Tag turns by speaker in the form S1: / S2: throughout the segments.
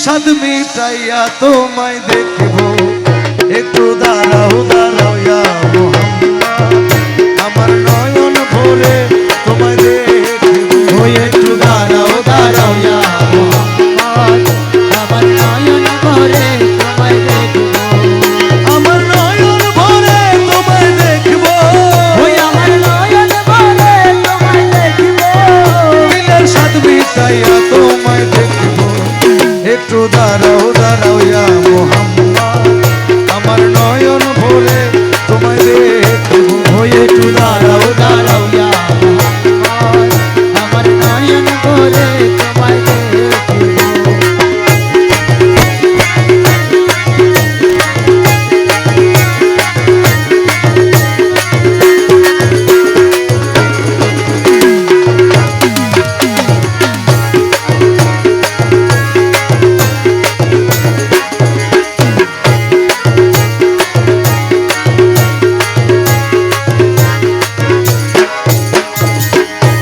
S1: সাদ মিটাইয়া তোমায় দেখব একটু দাঁড়াও দাঁড়াও ইয়া মুহাম্মদ আমার নয়ন ভরে তোমায় দেখব একটু দাঁড়াও দাঁড়াও ইয়া মুহাম্মদ
S2: আমার নয়ন ভরে তোমায় দেখব
S1: আমার নয়ন ভরে তোমায় দেখব
S2: ওই আমার নয়ন ভরে তোমায় দেখব
S1: দিলের সাদ মিটাইয়া তোমায় দেখব একটু দাঁড়াও দাঁড়াও ইয়া মুহাম্মদ আমার নয়ন ভরে তোমায় দেখব একটু দাঁড়াও দাঁড়াও ইয়া মুহাম্মদ
S2: আমার নয়ন ভরে তোমায় দেখব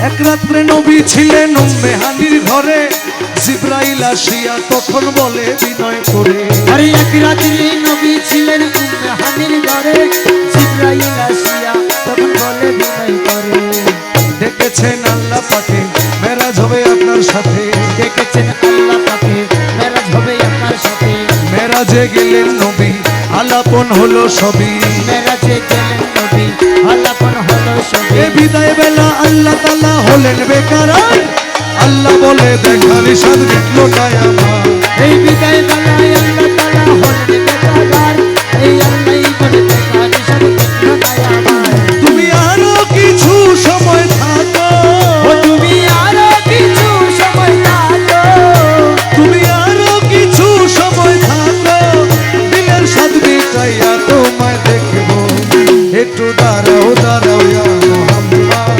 S1: এক রাত্রে নবী ছিলেন উম্মে হানির ঘরে জিবরাইল আসিয়া তখন বলে বিনয় করে
S2: আরে এক রাত্রি নবী ছিলেন উম্মে হানির ঘরে জিবরাইল আসিয়া তখন বলে বিনয় করে
S1: ডেকেছেন আল্লাহ পাকে মেরাজ হবে আপনার সাথে
S2: ডেকেছেন আল্লাহ পাকে মেরাজ হবে আপনার সাথে
S1: মেরাজে গেলেন নবী আলাপন হলো সবই
S2: মেরাজে গেলেন নবী আলাপন হলো সবে
S1: এ বিদায় বেলা আল্লাহ তাআলা হলেন বেকারার আল্লাহ বলে দেখা নিশাদ মিটলো না আমার
S2: এই বিদায় বেলায় আল্লাহ তাআলা হলেন বেকার এই আল্লাহই বলে দেখা নিশাদ মিটলো না আমার
S1: তুমি আরো কিছু সময় থাকো
S2: ও তুমি আরো কিছু সময় থাকো
S1: তুমি আরো কিছু সময় থাকো দিলের সাদ মিটাইয়া তোমায় দেখব একটু দাঁড়াও দাঁড়াও ইয়া মুহাম্মদ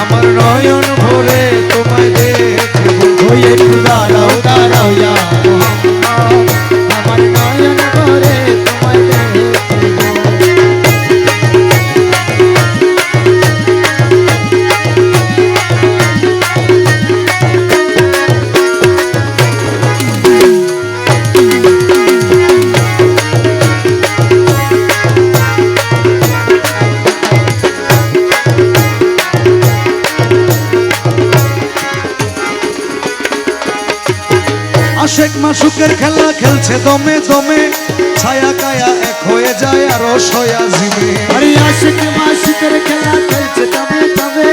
S1: আমার নয়ন ভরে তোমায় দেখব
S2: ওই একটু দাঁড়াও দাঁড়াও ইয়া মুহাম্মদ আমার নয়ন ভরে তোমায় দেখব
S1: আশেক মাসুকের খেলা খেলছে দমে দমে ছায়া কায়া এক হয়ে যায় আর সয়া জিমে
S2: আরে আশিক মাশিকের খেলা খেলছে তবে তবে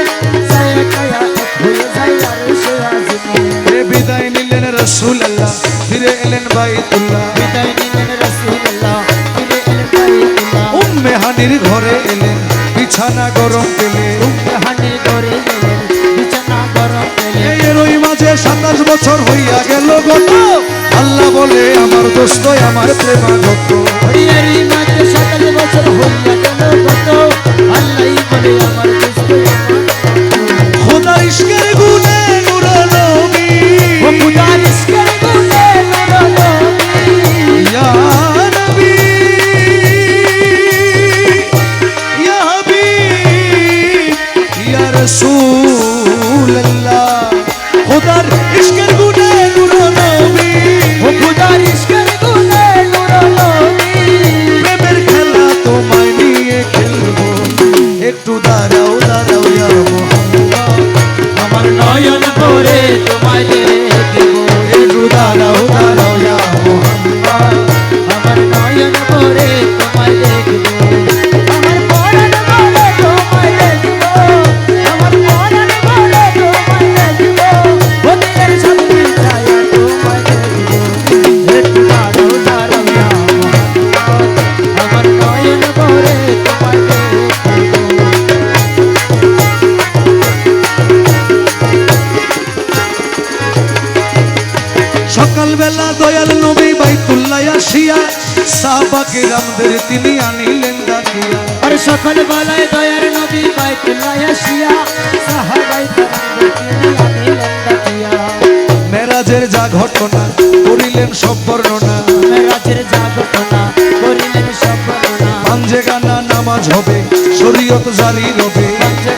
S2: ছায়া কায়া এক হয়ে যায় আর সে আজিমে
S1: এ বিদায় নিলেন রাসূলুল্লাহ ফিরে এলেন বাইতুল্লাহ
S2: বিদায় নিলেন রাসূলুল্লাহ ফিরে এলেন বাইতুল্লাহ
S1: উম্মে হানির ঘরে এলেন বিছানা গরম পেলেন
S2: উম্মে হানির ঘরে এলেন বিছানা গরম পেলেন
S1: এর ওই মাঝে 27 বছর হইয়া গেল গত আল্লাহ বলে আমার দোস্ত আমার প্রেমাগত
S2: হরিয়ারি মাঝে 27 বছর হইয়া গেল কত আল্লাহই বলে আমার দোস্ত
S1: খোদার ইশকের গুণে নূর নবী
S2: ও খুদার ইশকের গুণে নূর নবী
S1: ইয়া নবী ইয়া হাবিব ইয়া রাসূলুল্লাহ খোদার ইশকের গুণে নূর নবী
S2: ও খুদার ইশকের গুণে নূর নবী
S1: প্রেমের খেলা তোমায় নিয়ে খেলবো একটু দাঁড়াও দাঁড়াও ইয়া মুহাম্মদ আমার
S2: নয়ন ভরে তোমায় দেখব
S1: একটু দাঁড়াও দাঁড়াও ইয়া মুহাম্মদ
S2: আমার নয়ন ভরে তোমায় দেখব আমার পরাণ ভরে তোমায় দেখব আমার পরাণ ভরে তোমায় দেখব ও দিলের সাথে ছায়া তোমায় দেখব একটু দাঁড়াও দাঁড়াও ইয়া মুহাম্মদ আমার নয়ন ভরে তোমায় দেখব
S1: সকালবেলা দয়াল নবী বাইতুল্লাহ আসিয়া সাহাবা কিরামদের তিনি আনিলেন ডাকিয়া
S2: আর সকাল বেলায় দয়ার নবী বাইতুল্লাহ আসিয়া সাহাবাই کرامদের তিনি আনিলেন ডাকিয়া
S1: মেরাজের যা ঘটনা করিলেন সব বর্ণনা
S2: মেরাজের যা ঘটনা করিলেন সব বর্ণনা
S1: পাঞ্জে গানা নামাজ হবে শরীয়ত জারি রবে
S2: পাঞ্জে